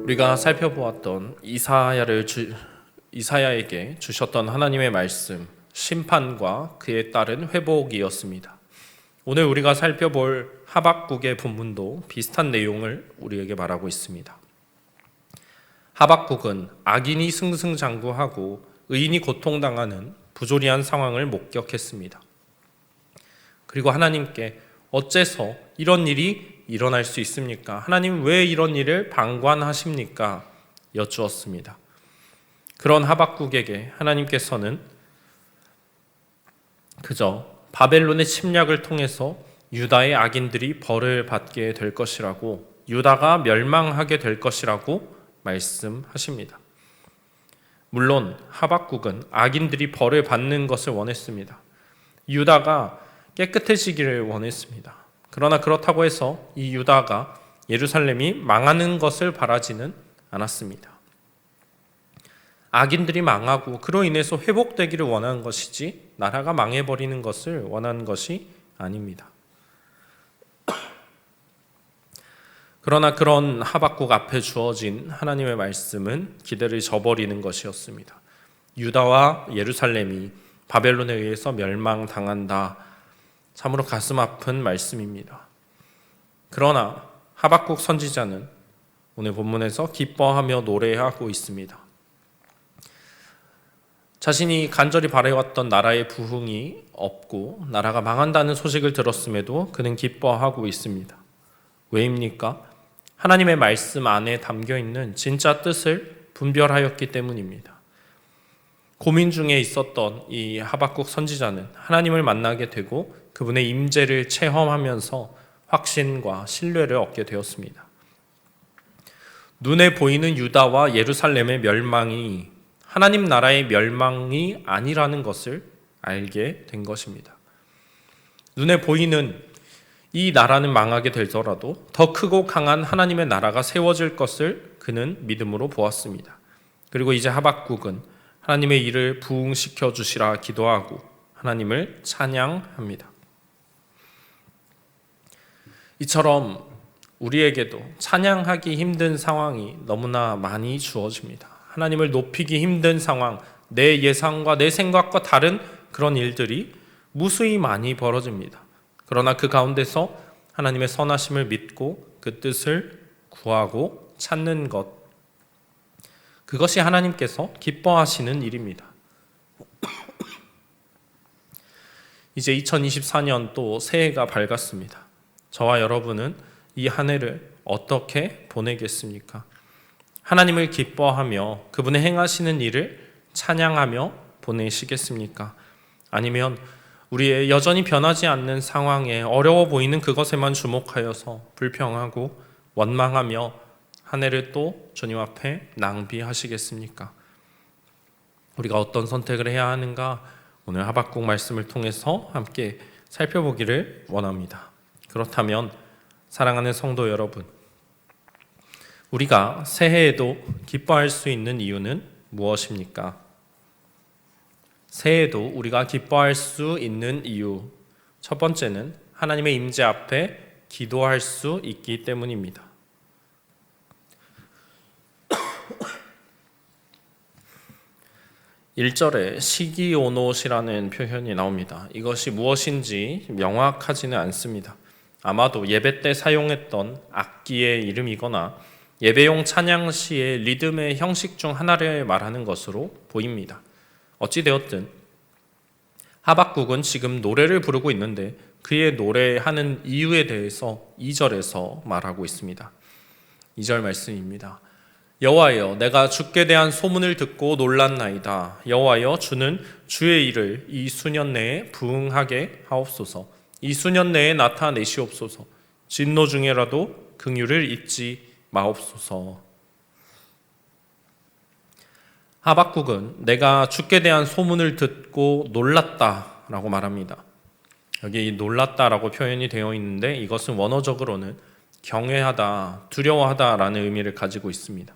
우리가 살펴보았던 이사야에게 주셨던 하나님의 말씀, 심판과 그에 따른 회복이었습니다. 오늘 우리가 살펴볼 하박국의 본문도 비슷한 내용을 우리에게 말하고 있습니다. 하박국은 악인이 승승장구하고 의인이 고통당하는 부조리한 상황을 목격했습니다. 그리고 하나님께 어째서 이런 일이 일어날 수 있습니까? 하나님 왜 이런 일을 방관하십니까? 여쭈었습니다. 그런 하박국에게 하나님께서는 그저 바벨론의 침략을 통해서 유다의 악인들이 벌을 받게 될 것이라고, 유다가 멸망하게 될 것이라고 말씀하십니다. 물론 하박국은 악인들이 벌을 받는 것을 원했습니다. 유다가 깨끗해지기를 원했습니다. 그러나 그렇다고 해서 이 유다가 예루살렘이 망하는 것을 바라지는 않았습니다. 악인들이 망하고 그로 인해서 회복되기를 원하는 것이지 나라가 망해버리는 것을 원하는 것이 아닙니다. 그러나 그런 하박국 앞에 주어진 하나님의 말씀은 기대를 저버리는 것이었습니다. 유다와 예루살렘이 바벨론에 의해서 멸망당한다. 참으로 가슴 아픈 말씀입니다. 그러나 하박국 선지자는 오늘 본문에서 기뻐하며 노래하고 있습니다. 자신이 간절히 바라왔던 나라의 부흥이 없고 나라가 망한다는 소식을 들었음에도 그는 기뻐하고 있습니다. 왜입니까? 하나님의 말씀 안에 담겨있는 진짜 뜻을 분별하였기 때문입니다. 고민 중에 있었던 이 하박국 선지자는 하나님을 만나게 되고 그분의 임재를 체험하면서 확신과 신뢰를 얻게 되었습니다. 눈에 보이는 유다와 예루살렘의 멸망이 하나님 나라의 멸망이 아니라는 것을 알게 된 것입니다. 눈에 보이는 이 나라는 망하게 되더라도 더 크고 강한 하나님의 나라가 세워질 것을 그는 믿음으로 보았습니다. 그리고 이제 하박국은 하나님의 일을 부흥시켜 주시라 기도하고 하나님을 찬양합니다. 이처럼 우리에게도 찬양하기 힘든 상황이 너무나 많이 주어집니다. 하나님을 높이기 힘든 상황, 내 예상과 내 생각과 다른 그런 일들이 무수히 많이 벌어집니다. 그러나 그 가운데서 하나님의 선하심을 믿고 그 뜻을 구하고 찾는 것, 그것이 하나님께서 기뻐하시는 일입니다. 이제 2024년 또 새해가 밝았습니다. 저와 여러분은 이 한 해를 어떻게 보내겠습니까? 하나님을 기뻐하며 그분의 행하시는 일을 찬양하며 보내시겠습니까? 아니면 우리의 여전히 변하지 않는 상황에 어려워 보이는 그것에만 주목하여서 불평하고 원망하며 한 해를 또 주님 앞에 낭비하시겠습니까? 우리가 어떤 선택을 해야 하는가? 오늘 하박국 말씀을 통해서 함께 살펴보기를 원합니다. 그렇다면 사랑하는 성도 여러분, 우리가 새해에도 기뻐할 수 있는 이유는 무엇입니까? 새해에도 우리가 기뻐할 수 있는 이유, 첫 번째는 하나님의 임재 앞에 기도할 수 있기 때문입니다. 1절에 시기오노시라는 표현이 나옵니다. 이것이 무엇인지 명확하지는 않습니다. 아마도 예배 때 사용했던 악기의 이름이거나 예배용 찬양시의 리듬의 형식 중 하나를 말하는 것으로 보입니다. 어찌되었든 하박국은 지금 노래를 부르고 있는데 그의 노래하는 이유에 대해서 2절에서 말하고 있습니다. 2절 말씀입니다. 여호와여, 내가 주께 대한 소문을 듣고 놀랐나이다. 여호와여, 주는 주의 일을 이 수년 내에 부응하게 하옵소서. 이 수년 내에 나타내시옵소서. 진노 중에라도 긍휼을 잊지 마옵소서. 하박국은 내가 주께 대한 소문을 듣고 놀랐다라고 말합니다. 여기 놀랐다라고 표현이 되어 있는데 이것은 원어적으로는 경외하다, 두려워하다라는 의미를 가지고 있습니다.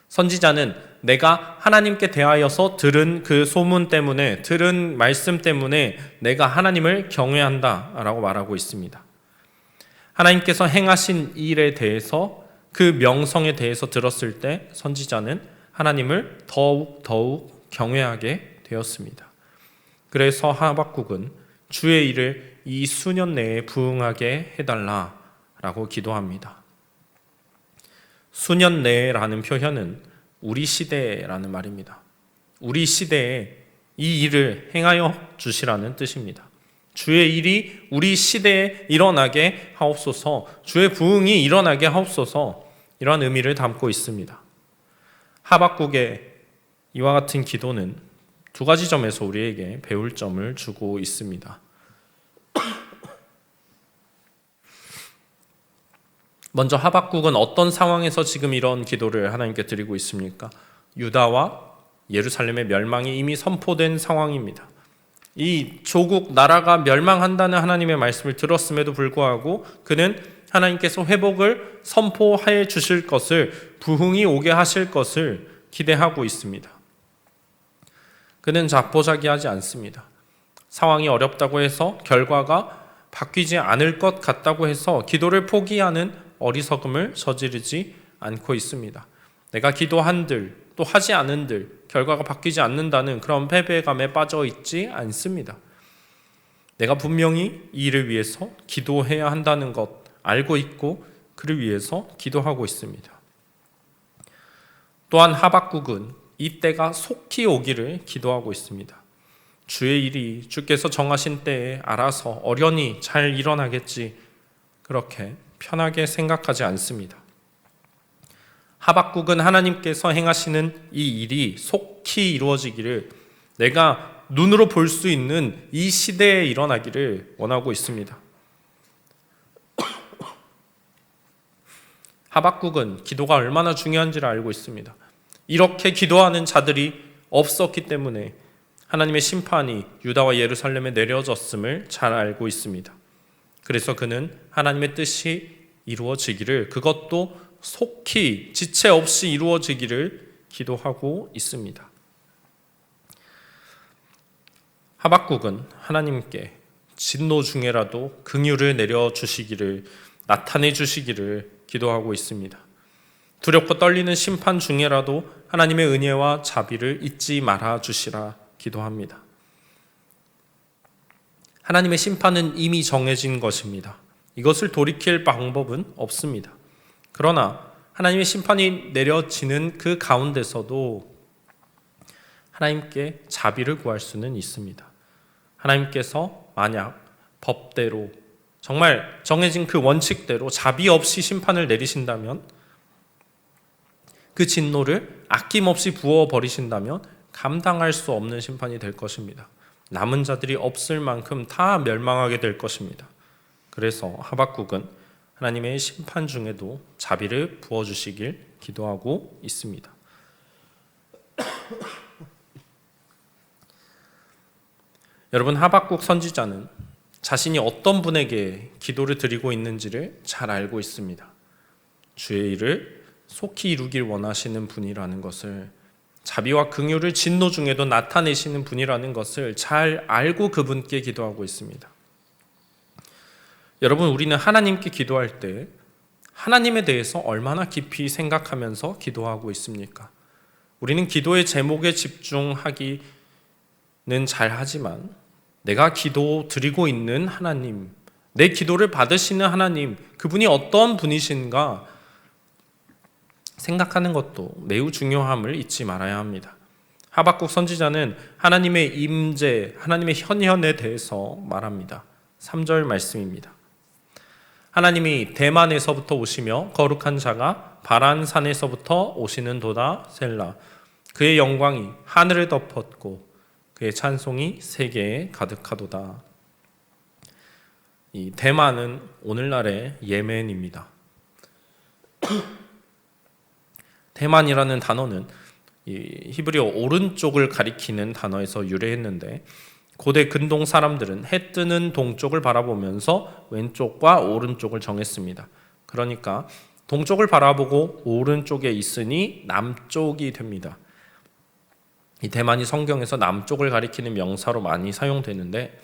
선지자는 내가 하나님께 대하여서 들은 그 소문 때문에, 들은 말씀 때문에 내가 하나님을 경외한다라고 말하고 있습니다. 하나님께서 행하신 일에 대해서 그 명성에 대해서 들었을 때 선지자는 하나님을 더욱 경외하게 되었습니다. 그래서 하박국은 주의 일을 이 수년 내에 부응하게 해달라라고 기도합니다. 수년 내라는 표현은 우리 시대라는 말입니다. 우리 시대에 이 일을 행하여 주시라는 뜻입니다. 주의 일이 우리 시대에 일어나게 하옵소서, 주의 부응이 일어나게 하옵소서, 이러한 의미를 담고 있습니다. 하박국의 이와 같은 기도는 두 가지 점에서 우리에게 배울 점을 주고 있습니다. 먼저 하박국은 어떤 상황에서 지금 이런 기도를 하나님께 드리고 있습니까? 유다와 예루살렘의 멸망이 이미 선포된 상황입니다. 이 조국 나라가 멸망한다는 하나님의 말씀을 들었음에도 불구하고 그는 하나님께서 회복을 선포해 주실 것을, 부흥이 오게 하실 것을 기대하고 있습니다. 그는 자포자기하지 않습니다. 상황이 어렵다고 해서, 결과가 바뀌지 않을 것 같다고 해서 기도를 포기하는 어리석음을 저지르지 않고 있습니다. 내가 기도한들 또 하지 않은들 결과가 바뀌지 않는다는 그런 패배감에 빠져 있지 않습니다. 내가 분명히 이 일을 위해서 기도해야 한다는 것 알고 있고 그를 위해서 기도하고 있습니다. 또한 하박국은 이 때가 속히 오기를 기도하고 있습니다. 주의 일이 주께서 정하신 때에 알아서 어련히 잘 일어나겠지, 그렇게 편하게 생각하지 않습니다. 하박국은 하나님께서 행하시는 이 일이 속히 이루어지기를, 내가 눈으로 볼 수 있는 이 시대에 일어나기를 원하고 있습니다. 하박국은 기도가 얼마나 중요한지를 알고 있습니다. 이렇게 기도하는 자들이 없었기 때문에 하나님의 심판이 유다와 예루살렘에 내려졌음을 잘 알고 있습니다. 그래서 그는 하나님의 뜻이 이루어지기를, 그것도 속히 지체 없이 이루어지기를 기도하고 있습니다. 하박국은 하나님께 진노 중에라도 긍휼을 내려주시기를, 나타내 주시기를 기도하고 있습니다. 두렵고 떨리는 심판 중에라도 하나님의 은혜와 자비를 잊지 말아 주시라 기도합니다. 하나님의 심판은 이미 정해진 것입니다. 이것을 돌이킬 방법은 없습니다. 그러나 하나님의 심판이 내려지는 그 가운데서도 하나님께 자비를 구할 수는 있습니다. 하나님께서 만약 법대로 정말 정해진 그 원칙대로 자비 없이 심판을 내리신다면, 그 진노를 아낌없이 부어버리신다면 감당할 수 없는 심판이 될 것입니다. 남은 자들이 없을 만큼 다 멸망하게 될 것입니다. 그래서 하박국은 하나님의 심판 중에도 자비를 부어주시길 기도하고 있습니다. 여러분, 하박국 선지자는 자신이 어떤 분에게 기도를 드리고 있는지를 잘 알고 있습니다. 주의 일을 속히 이루길 원하시는 분이라는 것을, 자비와 긍휼을 진노 중에도 나타내시는 분이라는 것을 잘 알고 그분께 기도하고 있습니다. 여러분, 우리는 하나님께 기도할 때 하나님에 대해서 얼마나 깊이 생각하면서 기도하고 있습니까? 우리는 기도의 제목에 집중하기는 잘하지만 내가 기도 드리고 있는 하나님, 내 기도를 받으시는 하나님, 그분이 어떤 분이신가 생각하는 것도 매우 중요함을 잊지 말아야 합니다. 하박국 선지자는 하나님의 임재, 하나님의 현현에 대해서 말합니다. 3절 말씀입니다. 하나님이 대만에서부터 오시며 거룩한 자가 바란산에서부터 오시는 도다 셀라. 그의 영광이 하늘을 덮었고 그의 찬송이 세계에 가득하도다. 이 대만은 오늘날의 예멘입니다. 대만이라는 단어는 이 히브리어 오른쪽을 가리키는 단어에서 유래했는데, 고대 근동 사람들은 해 뜨는 동쪽을 바라보면서 왼쪽과 오른쪽을 정했습니다. 그러니까 동쪽을 바라보고 오른쪽에 있으니 남쪽이 됩니다. 이 대만이 성경에서 남쪽을 가리키는 명사로 많이 사용되는데,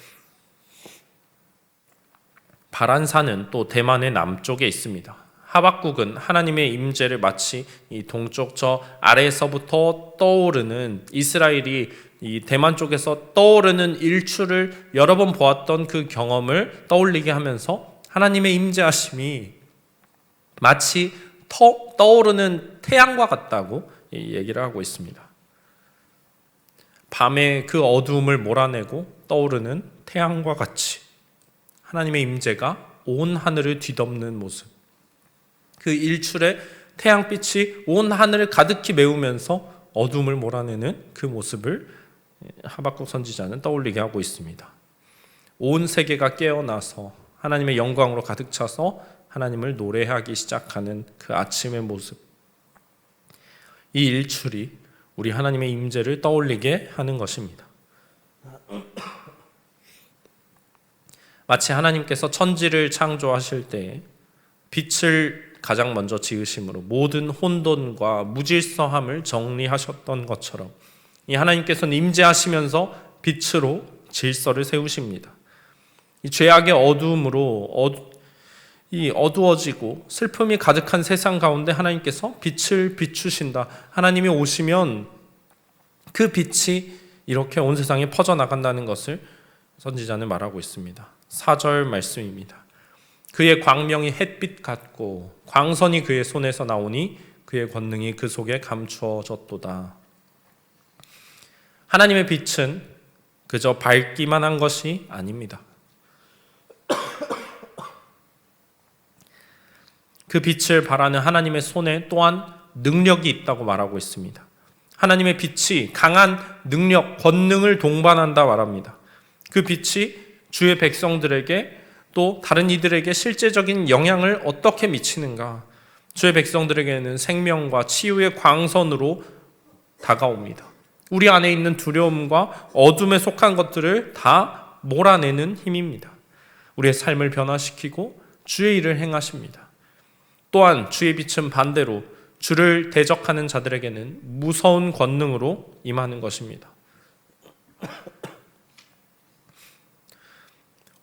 바란산은 또 대만의 남쪽에 있습니다. 하박국은 하나님의 임재를 마치 이 동쪽 저 아래에서부터 떠오르는 이스라엘이 이 대만 쪽에서 떠오르는 일출을 여러 번 보았던 그 경험을 떠올리게 하면서 하나님의 임재하심이 마치 떠오르는 태양과 같다고 얘기를 하고 있습니다. 밤에 그 어두움을 몰아내고 떠오르는 태양과 같이 하나님의 임재가 온 하늘을 뒤덮는 모습, 그 일출의 태양빛이 온 하늘을 가득히 메우면서 어둠을 몰아내는 그 모습을 하박국 선지자는 떠올리게 하고 있습니다. 온 세계가 깨어나서 하나님의 영광으로 가득 차서 하나님을 노래하기 시작하는 그 아침의 모습, 이 일출이 우리 하나님의 임재를 떠올리게 하는 것입니다. 마치 하나님께서 천지를 창조하실 때 빛을 가장 먼저 지으심으로 모든 혼돈과 무질서함을 정리하셨던 것처럼 이 하나님께서는 임재하시면서 빛으로 질서를 세우십니다. 이 죄악의 어두움으로 어두워지고 슬픔이 가득한 세상 가운데 하나님께서 빛을 비추신다. 하나님이 오시면 그 빛이 이렇게 온 세상에 퍼져나간다는 것을 선지자는 말하고 있습니다. 4절 말씀입니다. 그의 광명이 햇빛 같고 광선이 그의 손에서 나오니 그의 권능이 그 속에 감추어졌도다. 하나님의 빛은 그저 밝기만 한 것이 아닙니다. 그 빛을 발하는 하나님의 손에 또한 능력이 있다고 말하고 있습니다. 하나님의 빛이 강한 능력, 권능을 동반한다 말합니다. 그 빛이 주의 백성들에게 또 다른 이들에게 실제적인 영향을 어떻게 미치는가? 주의 백성들에게는 생명과 치유의 광선으로 다가옵니다. 우리 안에 있는 두려움과 어둠에 속한 것들을 다 몰아내는 힘입니다. 우리의 삶을 변화시키고 주의 일을 행하십니다. 또한 주의 빛은 반대로 주를 대적하는 자들에게는 무서운 권능으로 임하는 것입니다.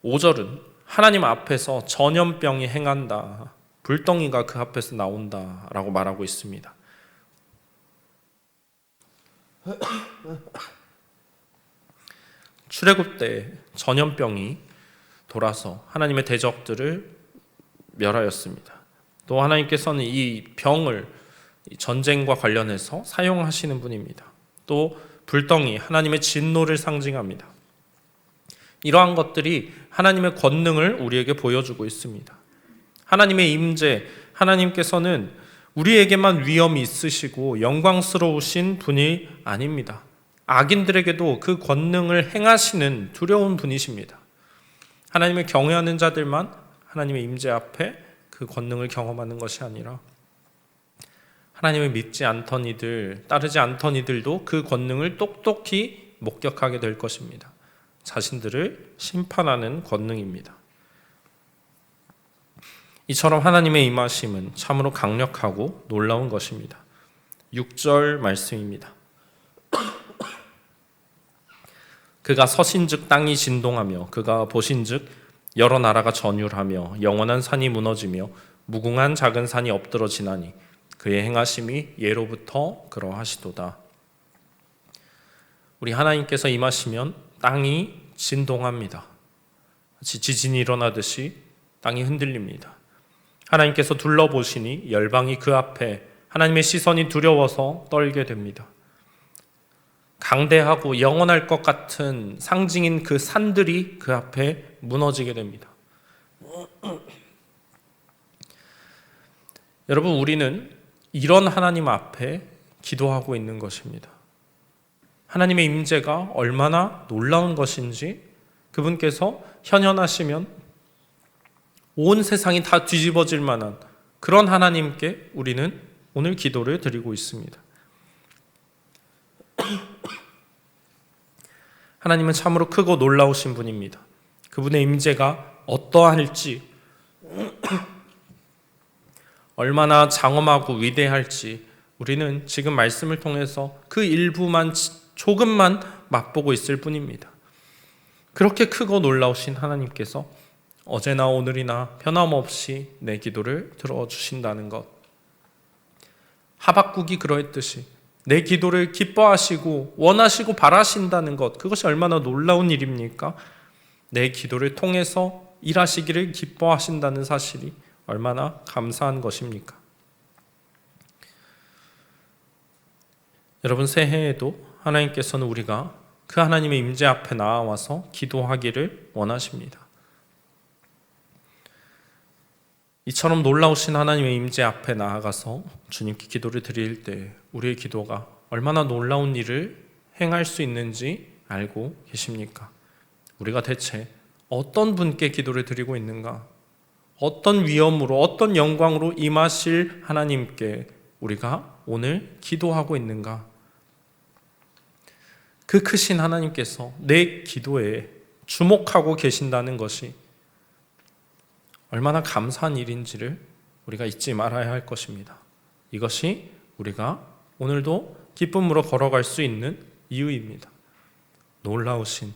5절은 하나님 앞에서 전염병이 행한다. 불덩이가 그 앞에서 나온다 라고 말하고 있습니다. 출애굽 때 전염병이 돌아서 하나님의 대적들을 멸하였습니다. 또 하나님께서는 이 병을 전쟁과 관련해서 사용하시는 분입니다. 또 불덩이, 하나님의 진노를 상징합니다. 이러한 것들이 하나님의 권능을 우리에게 보여주고 있습니다. 하나님의 임재, 하나님께서는 우리에게만 위엄이 있으시고 영광스러우신 분이 아닙니다. 악인들에게도 그 권능을 행하시는 두려운 분이십니다. 하나님을 경외하는 자들만 하나님의 임재 앞에 그 권능을 경험하는 것이 아니라 하나님을 믿지 않던 이들, 따르지 않던 이들도 그 권능을 똑똑히 목격하게 될 것입니다. 자신들을 심판하는 권능입니다. 이처럼 하나님의 임하심은 참으로 강력하고 놀라운 것입니다. 6절 말씀입니다. 그가 서신즉 땅이 진동하며 그가 보신즉 여러 나라가 전율하며 영원한 산이 무너지며 무궁한 작은 산이 엎드러 지나니 그의 행하심이 예로부터 그러하시도다. 우리 하나님께서 임하시면 땅이 진동합니다. 마치 지진이 일어나듯이 땅이 흔들립니다. 하나님께서 둘러보시니 열방이 그 앞에 하나님의 시선이 두려워서 떨게 됩니다. 강대하고 영원할 것 같은 상징인 그 산들이 그 앞에 무너지게 됩니다. 여러분, 우리는 이런 하나님 앞에 기도하고 있는 것입니다. 하나님의 임재가 얼마나 놀라운 것인지 그분께서 현현하시면 온 세상이 다 뒤집어질 만한 그런 하나님께 우리는 오늘 기도를 드리고 있습니다. 하나님은 참으로 크고 놀라우신 분입니다. 그분의 임재가 어떠할지, 얼마나 장엄하고 위대할지 우리는 지금 말씀을 통해서 그 일부만 조금만 맛보고 있을 뿐입니다. 그렇게 크고 놀라우신 하나님께서 어제나 오늘이나 변함없이 내 기도를 들어주신다는 것. 하박국이 그러했듯이 내 기도를 기뻐하시고 원하시고 바라신다는 것, 그것이 얼마나 놀라운 일입니까? 내 기도를 통해서 일하시기를 기뻐하신다는 사실이 얼마나 감사한 것입니까? 여러분, 새해에도 하나님께서는 우리가 그 하나님의 임재 앞에 나와서 기도하기를 원하십니다. 이처럼 놀라우신 하나님의 임재 앞에 나아가서 주님께 기도를 드릴 때 우리의 기도가 얼마나 놀라운 일을 행할 수 있는지 알고 계십니까? 우리가 대체 어떤 분께 기도를 드리고 있는가? 어떤 위엄으로, 어떤 영광으로 임하실 하나님께 우리가 오늘 기도하고 있는가? 그 크신 하나님께서 내 기도에 주목하고 계신다는 것이 얼마나 감사한 일인지를 우리가 잊지 말아야 할 것입니다. 이것이 우리가 오늘도 기쁨으로 걸어갈 수 있는 이유입니다. 놀라우신,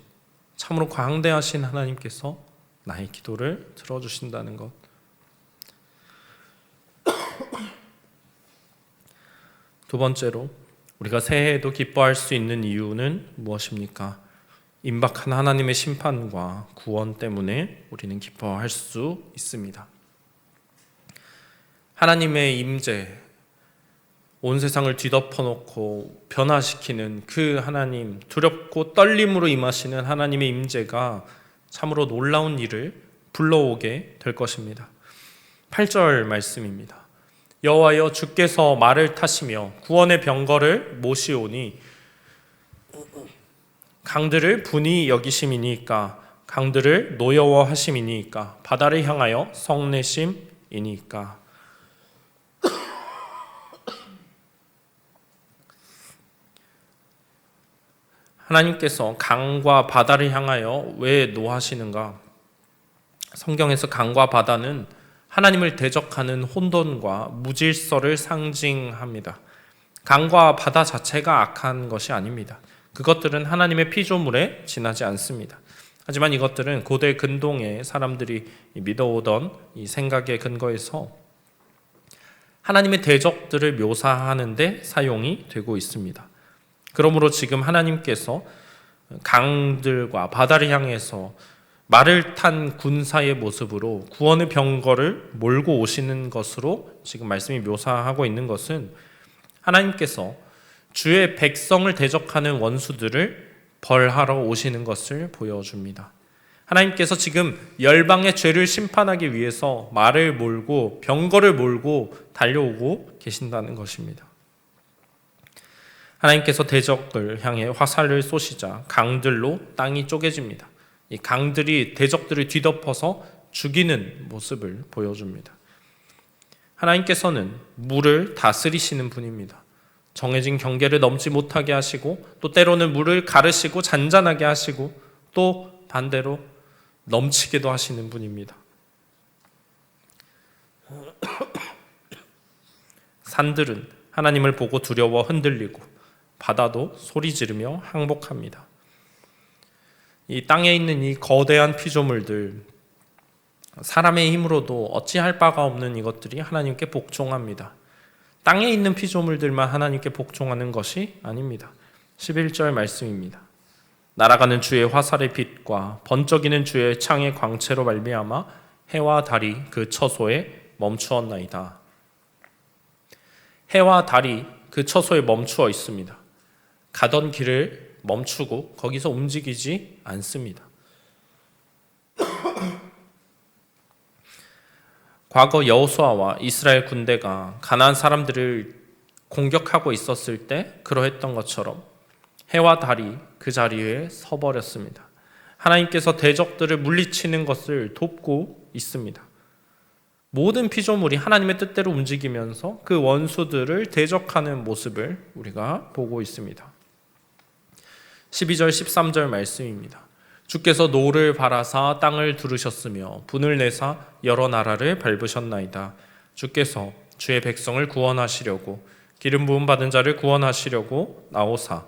참으로 광대하신 하나님께서 나의 기도를 들어주신다는 것. 두 번째로 우리가 새해에도 기뻐할 수 있는 이유는 무엇입니까? 임박한 하나님의 심판과 구원 때문에 우리는 기뻐할 수 있습니다. 하나님의 임재, 온 세상을 뒤덮어놓고 변화시키는 그 하나님, 두렵고 떨림으로 임하시는 하나님의 임재가 참으로 놀라운 일을 불러오게 될 것입니다. 8절 말씀입니다. 여호와여, 주께서 말을 타시며 구원의 병거를 모시오니 강들을 분이 여기심이니까, 강들을 노여워하심이니까, 바다를 향하여 성내심이니까. 하나님께서 강과 바다를 향하여 왜 노하시는가? 성경에서 강과 바다는 하나님을 대적하는 혼돈과 무질서를 상징합니다. 강과 바다 자체가 악한 것이 아닙니다. 그것들은 하나님의 피조물에 지나지 않습니다. 하지만 이것들은 고대 근동의 사람들이 믿어오던 이 생각의 근거에서 하나님의 대적들을 묘사하는 데 사용이 되고 있습니다. 그러므로 지금 하나님께서 강들과 바다를 향해서 말을 탄 군사의 모습으로 구원의 병거를 몰고 오시는 것으로 지금 말씀이 묘사하고 있는 것은 하나님께서 주의 백성을 대적하는 원수들을 벌하러 오시는 것을 보여줍니다. 하나님께서 지금 열방의 죄를 심판하기 위해서 말을 몰고 병거를 몰고 달려오고 계신다는 것입니다. 하나님께서 대적을 향해 화살을 쏘시자 강들로 땅이 쪼개집니다. 이 강들이 대적들을 뒤덮어서 죽이는 모습을 보여줍니다. 하나님께서는 물을 다스리시는 분입니다. 정해진 경계를 넘지 못하게 하시고, 또 때로는 물을 가르시고 잔잔하게 하시고, 또 반대로 넘치게도 하시는 분입니다. 산들은 하나님을 보고 두려워 흔들리고, 바다도 소리 지르며 항복합니다. 이 땅에 있는 이 거대한 피조물들, 사람의 힘으로도 어찌할 바가 없는 이것들이 하나님께 복종합니다. 땅에 있는 피조물들만 하나님께 복종하는 것이 아닙니다. 11절 말씀입니다. 날아가는 주의 화살의 빛과 번쩍이는 주의 창의 광채로 말미암아 해와 달이 그 처소에 멈추었나이다. 해와 달이 그 처소에 멈추어 있습니다. 가던 길을 멈추고 거기서 움직이지 않습니다. 과거 여호수아와 이스라엘 군대가 가나안 사람들을 공격하고 있었을 때 그러했던 것처럼 해와 달이 그 자리에 서버렸습니다. 하나님께서 대적들을 물리치는 것을 돕고 있습니다. 모든 피조물이 하나님의 뜻대로 움직이면서 그 원수들을 대적하는 모습을 우리가 보고 있습니다. 12절 13절 말씀입니다. 주께서 노를 바라사 땅을 두르셨으며 분을 내사 여러 나라를 밟으셨나이다. 주께서 주의 백성을 구원하시려고 기름 부음 받은 자를 구원하시려고 나오사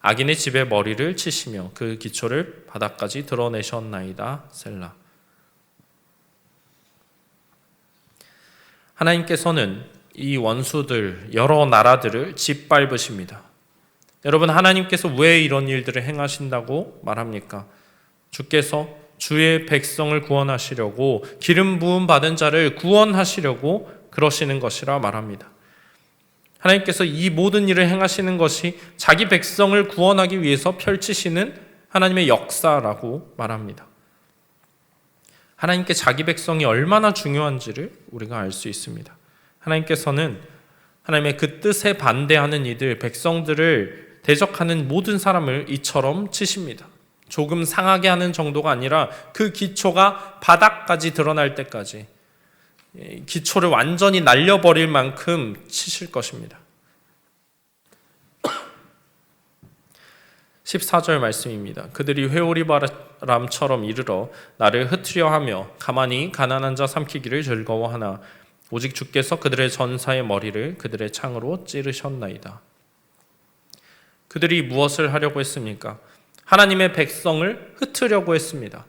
악인의 집에 머리를 치시며 그 기초를 바닥까지 드러내셨나이다. 셀라. 하나님께서는 이 원수들, 여러 나라들을 짓밟으십니다. 여러분, 하나님께서 왜 이런 일들을 행하신다고 말합니까? 주께서 주의 백성을 구원하시려고, 기름 부음 받은 자를 구원하시려고 그러시는 것이라 말합니다. 하나님께서 이 모든 일을 행하시는 것이 자기 백성을 구원하기 위해서 펼치시는 하나님의 역사라고 말합니다. 하나님께 자기 백성이 얼마나 중요한지를 우리가 알 수 있습니다. 하나님께서는 하나님의 그 뜻에 반대하는 이들, 백성들을 대적하는 모든 사람을 이처럼 치십니다. 조금 상하게 하는 정도가 아니라 그 기초가 바닥까지 드러날 때까지, 기초를 완전히 날려버릴 만큼 치실 것입니다. 14절 말씀입니다. 그들이 회오리바람처럼 이르러 나를 흩으려 하며 가만히 가난한 자 삼키기를 즐거워하나 오직 주께서 그들의 전사의 머리를 그들의 창으로 찌르셨나이다. 그들이 무엇을 하려고 했습니까? 하나님의 백성을 흩으려고 했습니다.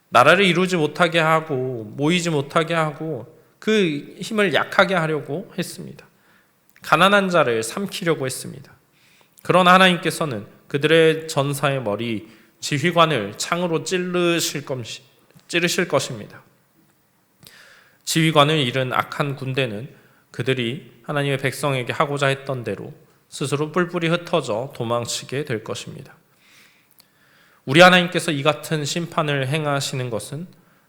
나라를 이루지 못하게 하고 모이지 못하게 하고 그 힘을 약하게 하려고 했습니다. 가난한 자를 삼키려고 했습니다. 그러나 하나님께서는 그들의 전사의 머리, 지휘관을 창으로 찌르실 것입니다. 지휘관을 잃은 악한 군대는 그들이 하나님의 백성에게 하고자 했던 대로 스스로 뿔뿔이 흩어져 도망치게 될 것입니다. 우리 하나님께서 이 같은 심판을 행하시는 것은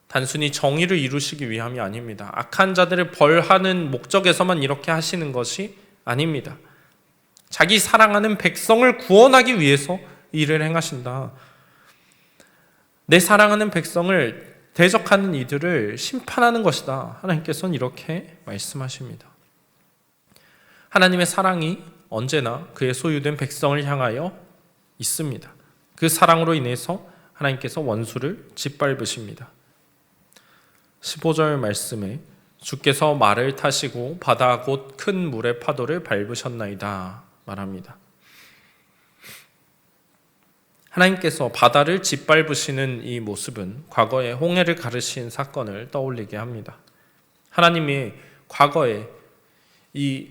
단순히 정의를 이루시기 위함이 아닙니다. 악한 자들을 벌하는 목적에서만 이렇게 하시는 것이 아닙니다. 자기 사랑하는 백성을 구원하기 위해서 일을 행하신다. 내 사랑하는 백성을 대적하는 이들을 심판하는 것이다. 하나님께서는 이렇게 말씀하십니다. 하나님의 사랑이 언제나 그의 소유된 백성을 향하여 있습니다. 그 사랑으로 인해서 하나님께서 원수를 짓밟으십니다. 15절 말씀에 주께서 말을 타시고 바다 곧 큰 물의 파도를 밟으셨나이다 말합니다. 하나님께서 바다를 짓밟으시는 이 모습은 과거에 홍해를 가르신 사건을 떠올리게 합니다. 하나님이 과거에 이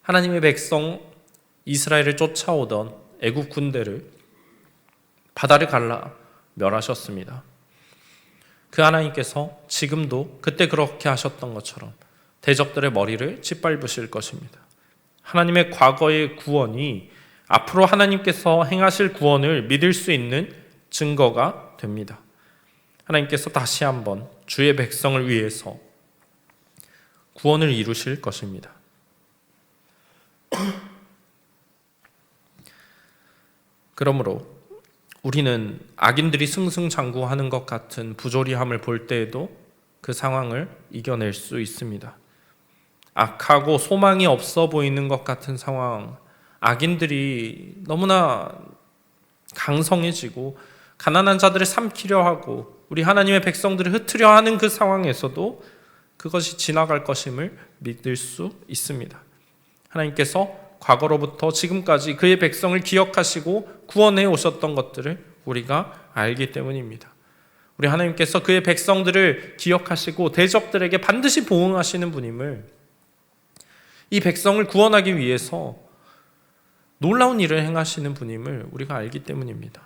하나님의 백성 이스라엘을 쫓아오던 애국 군대를 바다를 갈라 멸하셨습니다. 그 하나님께서 지금도 그때 그렇게 하셨던 것처럼 대적들의 머리를 짓밟으실 것입니다. 하나님의 과거의 구원이 앞으로 하나님께서 행하실 구원을 믿을 수 있는 증거가 됩니다. 하나님께서 다시 한번 주의 백성을 위해서 구원을 이루실 것입니다. 그러므로 우리는 악인들이 승승장구하는 것 같은 부조리함을 볼 때에도 그 상황을 이겨낼 수 있습니다. 악하고 소망이 없어 보이는 것 같은 상황, 악인들이 너무나 강성해지고 가난한 자들을 삼키려 하고 우리 하나님의 백성들을 흩으려 하는 그 상황에서도 그것이 지나갈 것임을 믿을 수 있습니다. 하나님께서 과거로부터 지금까지 그의 백성을 기억하시고 구원해 오셨던 것들을 우리가 알기 때문입니다. 우리 하나님께서 그의 백성들을 기억하시고 대적들에게 반드시 보응하시는 분임을, 이 백성을 구원하기 위해서 놀라운 일을 행하시는 분임을 우리가 알기 때문입니다.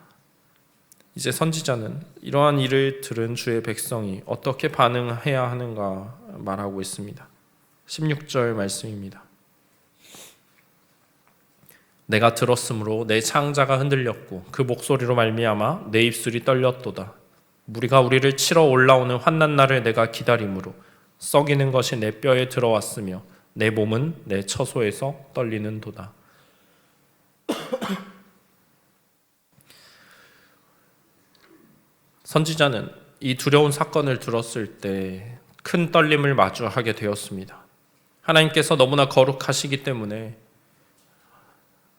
이제 선지자는 이러한 일을 들은 주의 백성이 어떻게 반응해야 하는가 말하고 있습니다. 16절 말씀입니다. 내가 들었으므로 내 창자가 흔들렸고 그 목소리로 말미암아 내 입술이 떨렸도다. 무리가 우리를 치러 올라오는 환난 날을 내가 기다림으로 썩이는 것이 내 뼈에 들어왔으며 내 몸은 내 처소에서 떨리는도다. 선지자는 이 두려운 사건을 들었을 때 큰 떨림을 마주하게 되었습니다. 하나님께서 너무나 거룩하시기 때문에,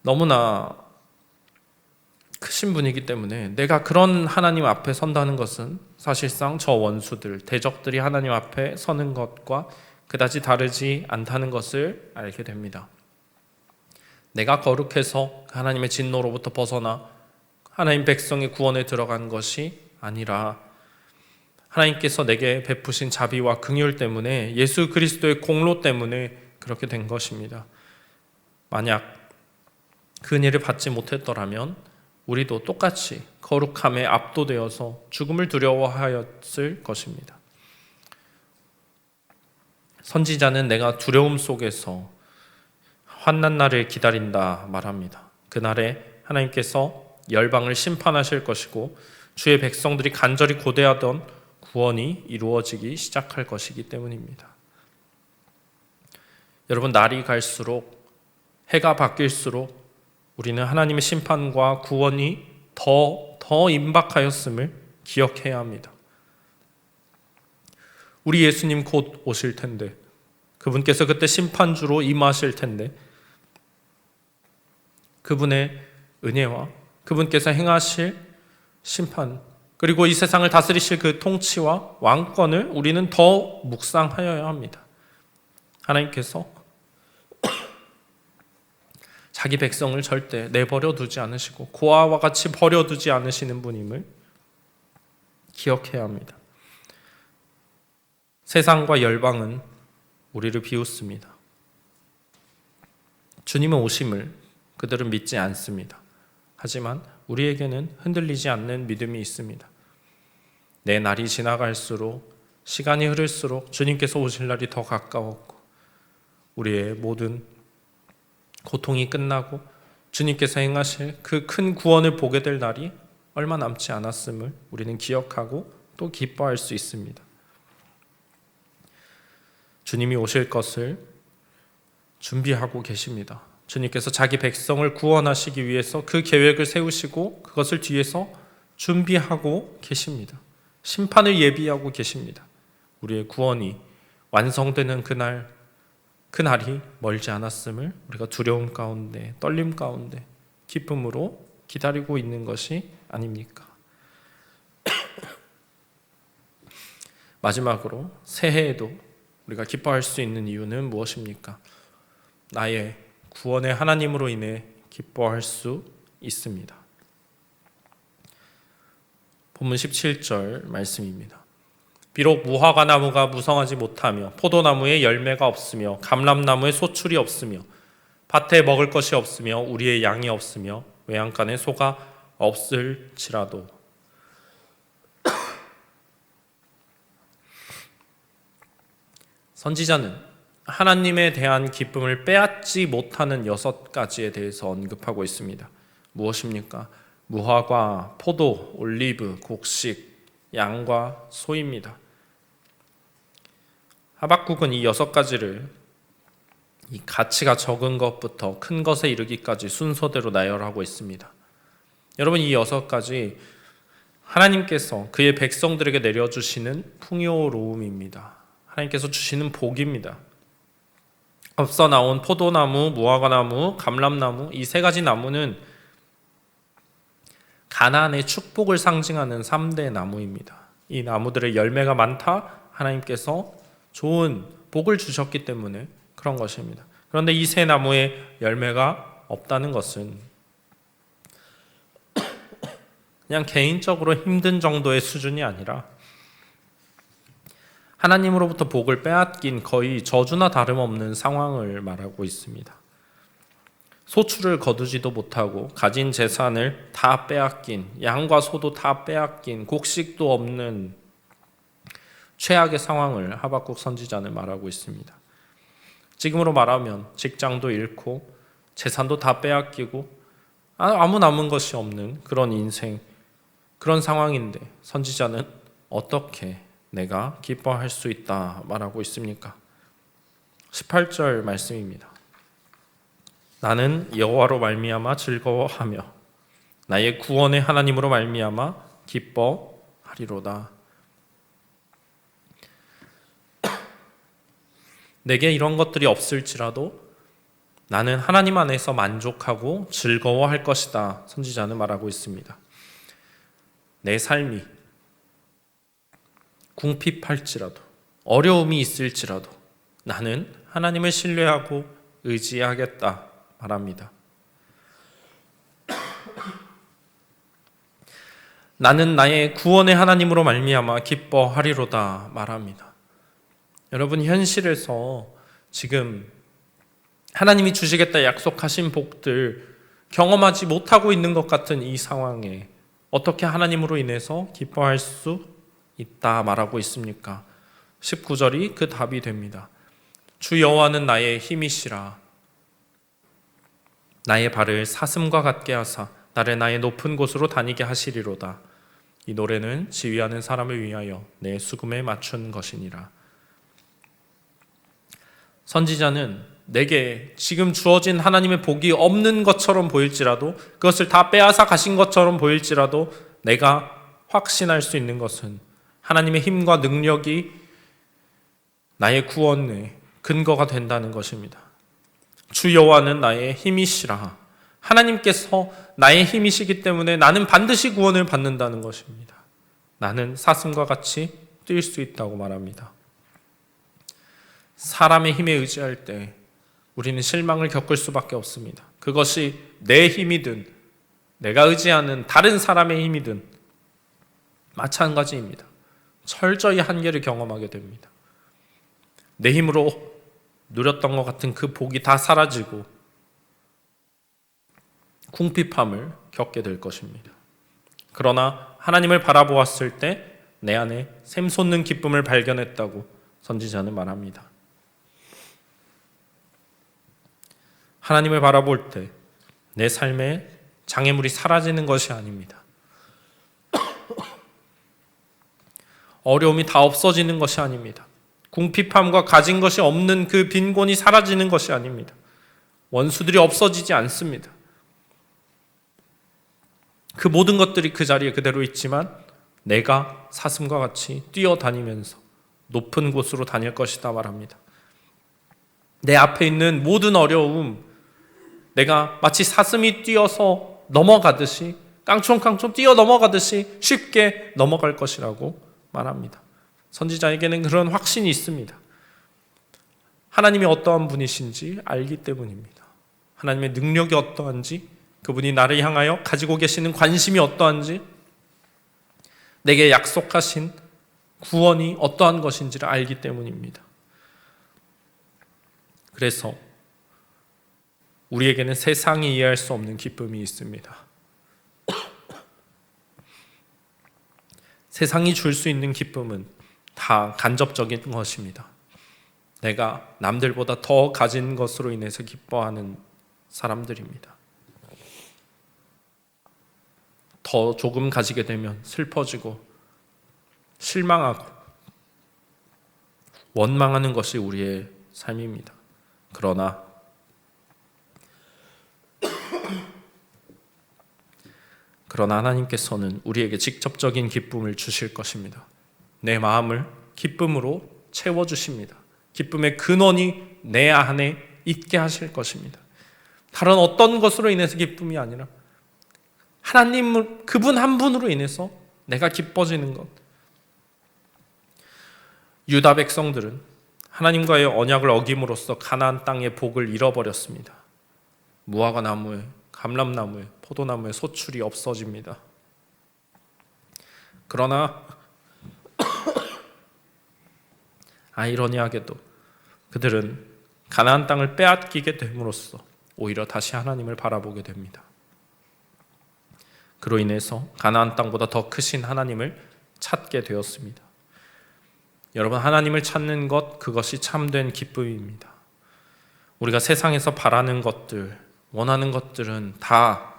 너무나 크신 분이기 때문에 내가 그런 하나님 앞에 선다는 것은 사실상 저 원수들, 대적들이 하나님 앞에 서는 것과 그다지 다르지 않다는 것을 알게 됩니다. 내가 거룩해서 하나님의 진노로부터 벗어나 하나님 백성의 구원에 들어간 것이 아니라 하나님께서 내게 베푸신 자비와 긍휼 때문에, 예수 그리스도의 공로 때문에 그렇게 된 것입니다. 만약 그 은혜를 받지 못했더라면 우리도 똑같이 거룩함에 압도되어서 죽음을 두려워하였을 것입니다. 선지자는 내가 두려움 속에서 환난 날을 기다린다 말합니다. 그날에 하나님께서 열방을 심판하실 것이고 주의 백성들이 간절히 고대하던 구원이 이루어지기 시작할 것이기 때문입니다. 여러분, 날이 갈수록, 해가 바뀔수록 우리는 하나님의 심판과 구원이 더 임박하였음을 기억해야 합니다. 우리 예수님 곧 오실 텐데, 그분께서 그때 심판주로 임하실 텐데, 그분의 은혜와 그분께서 행하실 심판, 그리고 이 세상을 다스리실 그 통치와 왕권을 우리는 더 묵상하여야 합니다. 하나님께서 자기 백성을 절대 내버려 두지 않으시고 고아와 같이 버려두지 않으시는 분임을 기억해야 합니다. 세상과 열방은 우리를 비웃습니다. 주님의 오심을 그들은 믿지 않습니다. 하지만 우리에게는 흔들리지 않는 믿음이 있습니다. 내 날이 지나갈수록, 시간이 흐를수록 주님께서 오실 날이 더 가까웠고, 우리의 모든 고통이 끝나고 주님께서 행하실 그 큰 구원을 보게 될 날이 얼마 남지 않았음을 우리는 기억하고 또 기뻐할 수 있습니다. 주님이 오실 것을 준비하고 계십니다. 주님께서 자기 백성을 구원하시기 위해서 그 계획을 세우시고 그것을 뒤에서 준비하고 계십니다. 심판을 예비하고 계십니다. 우리의 구원이 완성되는 그날이 멀지 않았음을 우리가 두려움 가운데, 떨림 가운데 기쁨으로 기다리고 있는 것이 아닙니까? 마지막으로 새해에도 우리가 기뻐할 수 있는 이유는 무엇입니까? 나의 구원의 하나님으로 인해 기뻐할 수 있습니다. 본문 17절 말씀입니다. 비록 무화과 나무가 무성하지 못하며 포도나무에 열매가 없으며 감람나무에 소출이 없으며 밭에 먹을 것이 없으며 우리의 양이 없으며 외양간에 소가 없을지라도 선지자는 하나님에 대한 기쁨을 빼앗지 못하는 6가지에 대해서 언급하고 있습니다. 무엇입니까? 무화과, 포도, 올리브, 곡식, 양과 소입니다. 하박국은 이 6가지를 이 가치가 적은 것부터 큰 것에 이르기까지 순서대로 나열하고 있습니다. 여러분, 이 6가지 하나님께서 그의 백성들에게 내려주시는 풍요로움입니다. 하나님께서 주시는 복입니다. 앞서 나온 포도나무, 무화과나무, 감람나무, 이 3가지 나무는 가나안의 축복을 상징하는 3대 나무입니다. 이 나무들의 열매가 많다, 하나님께서 좋은 복을 주셨기 때문에 그런 것입니다. 그런데 이 3 나무의 열매가 없다는 것은 그냥 개인적으로 힘든 정도의 수준이 아니라 하나님으로부터 복을 빼앗긴 거의 저주나 다름없는 상황을 말하고 있습니다. 소출을 거두지도 못하고 가진 재산을 다 빼앗긴, 양과 소도 다 빼앗긴, 곡식도 없는 최악의 상황을 하박국 선지자는 말하고 있습니다. 지금으로 말하면 직장도 잃고 재산도 다 빼앗기고 아무 남은 것이 없는 그런 인생, 그런 상황인데 선지자는 어떻게 내가 기뻐할 수 있다 말하고 있습니까? 18절 말씀입니다. 나는 여호와로 말미암아 즐거워하며 나의 구원의 하나님으로 말미암아 기뻐하리로다. 내게 이런 것들이 없을지라도 나는 하나님 안에서 만족하고 즐거워할 것이다. 선지자는 말하고 있습니다. 내 삶이 궁핍할지라도 어려움이 있을지라도 나는 하나님을 신뢰하고 의지하겠다 말합니다. 나는 나의 구원의 하나님으로 말미암아 기뻐하리로다 말합니다. 여러분, 현실에서 지금 하나님이 주시겠다 약속하신 복들 경험하지 못하고 있는 것 같은 이 상황에 어떻게 하나님으로 인해서 기뻐할 수 있다 말하고 있습니까? 19절이 그 답이 됩니다. 주 여호와는 나의 힘이시라. 나의 발을 사슴과 같게 하사 나를 나의 높은 곳으로 다니게 하시리로다. 이 노래는 지휘하는 사람을 위하여 내 수금에 맞춘 것이니라. 선지자는 내게 지금 주어진 하나님의 복이 없는 것처럼 보일지라도, 그것을 다 빼앗아 가신 것처럼 보일지라도 내가 확신할 수 있는 것은 하나님의 힘과 능력이 나의 구원의 근거가 된다는 것입니다. 주 여호와는 나의 힘이시라. 하나님께서 나의 힘이시기 때문에 나는 반드시 구원을 받는다는 것입니다. 나는 사슴과 같이 뛸 수 있다고 말합니다. 사람의 힘에 의지할 때 우리는 실망을 겪을 수밖에 없습니다. 그것이 내 힘이든 내가 의지하는 다른 사람의 힘이든 마찬가지입니다. 철저히 한계를 경험하게 됩니다. 내 힘으로 누렸던 것 같은 그 복이 다 사라지고 궁핍함을 겪게 될 것입니다. 그러나 하나님을 바라보았을 때 내 안에 샘솟는 기쁨을 발견했다고 선지자는 말합니다. 하나님을 바라볼 때 내 삶에 장애물이 사라지는 것이 아닙니다. 어려움이 다 없어지는 것이 아닙니다. 궁핍함과 가진 것이 없는 그 빈곤이 사라지는 것이 아닙니다. 원수들이 없어지지 않습니다. 그 모든 것들이 그 자리에 그대로 있지만 내가 사슴과 같이 뛰어다니면서 높은 곳으로 다닐 것이다 말합니다. 내 앞에 있는 모든 어려움, 내가 마치 사슴이 뛰어서 넘어가듯이, 깡총깡총 뛰어 넘어가듯이 쉽게 넘어갈 것이라고 말합니다. 선지자에게는 그런 확신이 있습니다. 하나님이 어떠한 분이신지 알기 때문입니다. 하나님의 능력이 어떠한지, 그분이 나를 향하여 가지고 계시는 관심이 어떠한지, 내게 약속하신 구원이 어떠한 것인지를 알기 때문입니다. 그래서 우리에게는 세상이 이해할 수 없는 기쁨이 있습니다. 세상이 줄 수 있는 기쁨은 다 간접적인 것입니다. 내가 남들보다 더 가진 것으로 인해서 기뻐하는 사람들입니다. 더 조금 가지게 되면 슬퍼지고 실망하고 원망하는 것이 우리의 삶입니다. 그러나 하나님께서는 우리에게 직접적인 기쁨을 주실 것입니다. 내 마음을 기쁨으로 채워주십니다. 기쁨의 근원이 내 안에 있게 하실 것입니다. 다른 어떤 것으로 인해서 기쁨이 아니라 하나님, 그분 한 분으로 인해서 내가 기뻐지는 것. 유다 백성들은 하나님과의 언약을 어김으로써 가나안 땅의 복을 잃어버렸습니다. 무화과 나무에, 감람나무에, 포도나무에 소출이 없어집니다. 그러나 아이러니하게도 그들은 가나안 땅을 빼앗기게 됨으로써 오히려 다시 하나님을 바라보게 됩니다. 그로 인해서 가나안 땅보다 더 크신 하나님을 찾게 되었습니다. 여러분, 하나님을 찾는 것, 그것이 참된 기쁨입니다. 우리가 세상에서 바라는 것들, 원하는 것들은 다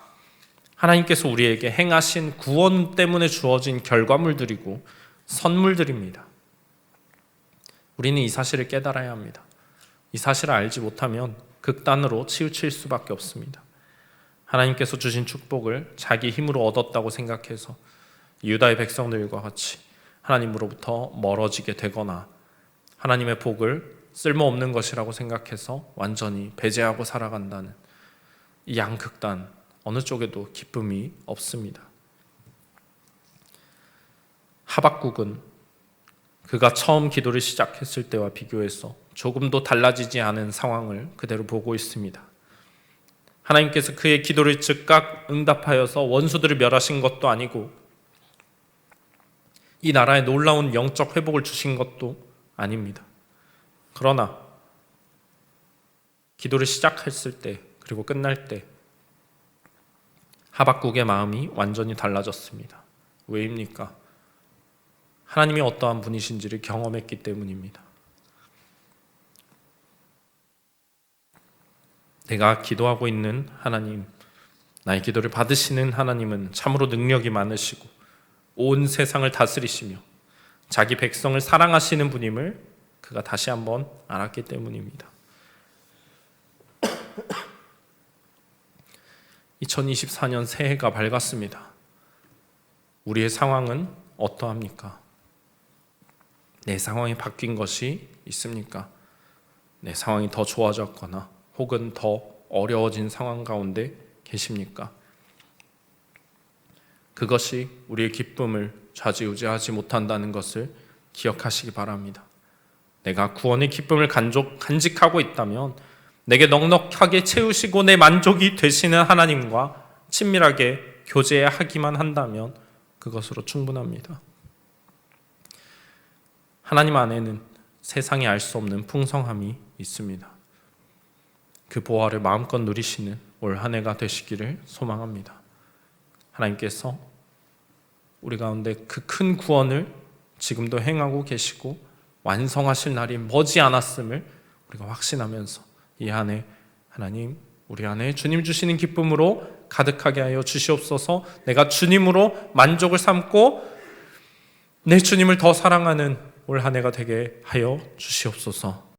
하나님께서 우리에게 행하신 구원 때문에 주어진 결과물들이고 선물들입니다. 우리는 이 사실을 깨달아야 합니다. 이 사실을 알지 못하면 극단으로 치우칠 수밖에 없습니다. 하나님께서 주신 축복을 자기 힘으로 얻었다고 생각해서 유다의 백성들과 같이 하나님으로부터 멀어지게 되거나 하나님의 복을 쓸모없는 것이라고 생각해서 완전히 배제하고 살아간다는 이 양극단, 어느 쪽에도 기쁨이 없습니다. 하박국은 그가 처음 기도를 시작했을 때와 비교해서 조금도 달라지지 않은 상황을 그대로 보고 있습니다. 하나님께서 그의 기도를 즉각 응답하여서 원수들을 멸하신 것도 아니고 이 나라에 놀라운 영적 회복을 주신 것도 아닙니다. 그러나 기도를 시작했을 때 그리고 끝날 때 하박국의 마음이 완전히 달라졌습니다. 왜입니까? 하나님이 어떠한 분이신지를 경험했기 때문입니다. 내가 기도하고 있는 하나님, 나의 기도를 받으시는 하나님은 참으로 능력이 많으시고 온 세상을 다스리시며 자기 백성을 사랑하시는 분임을 그가 다시 한번 알았기 때문입니다. 2024년 새해가 밝았습니다. 우리의 상황은 어떠합니까? 내 상황이 바뀐 것이 있습니까? 내 상황이 더 좋아졌거나 혹은 더 어려워진 상황 가운데 계십니까? 그것이 우리의 기쁨을 좌지우지하지 못한다는 것을 기억하시기 바랍니다. 내가 구원의 기쁨을 간직하고 있다면 내게 넉넉하게 채우시고 내 만족이 되시는 하나님과 친밀하게 교제하기만 한다면 그것으로 충분합니다. 하나님 안에는 세상이 알 수 없는 풍성함이 있습니다. 그 보화를 마음껏 누리시는 올 한 해가 되시기를 소망합니다. 하나님께서 우리 가운데 그 큰 구원을 지금도 행하고 계시고 완성하실 날이 머지 않았음을 우리가 확신하면서 이 한 해 하나님 우리 안에 주님 주시는 기쁨으로 가득하게 하여 주시옵소서. 내가 주님으로 만족을 삼고 내 주님을 더 사랑하는 올 한 해가 되게 하여 주시옵소서.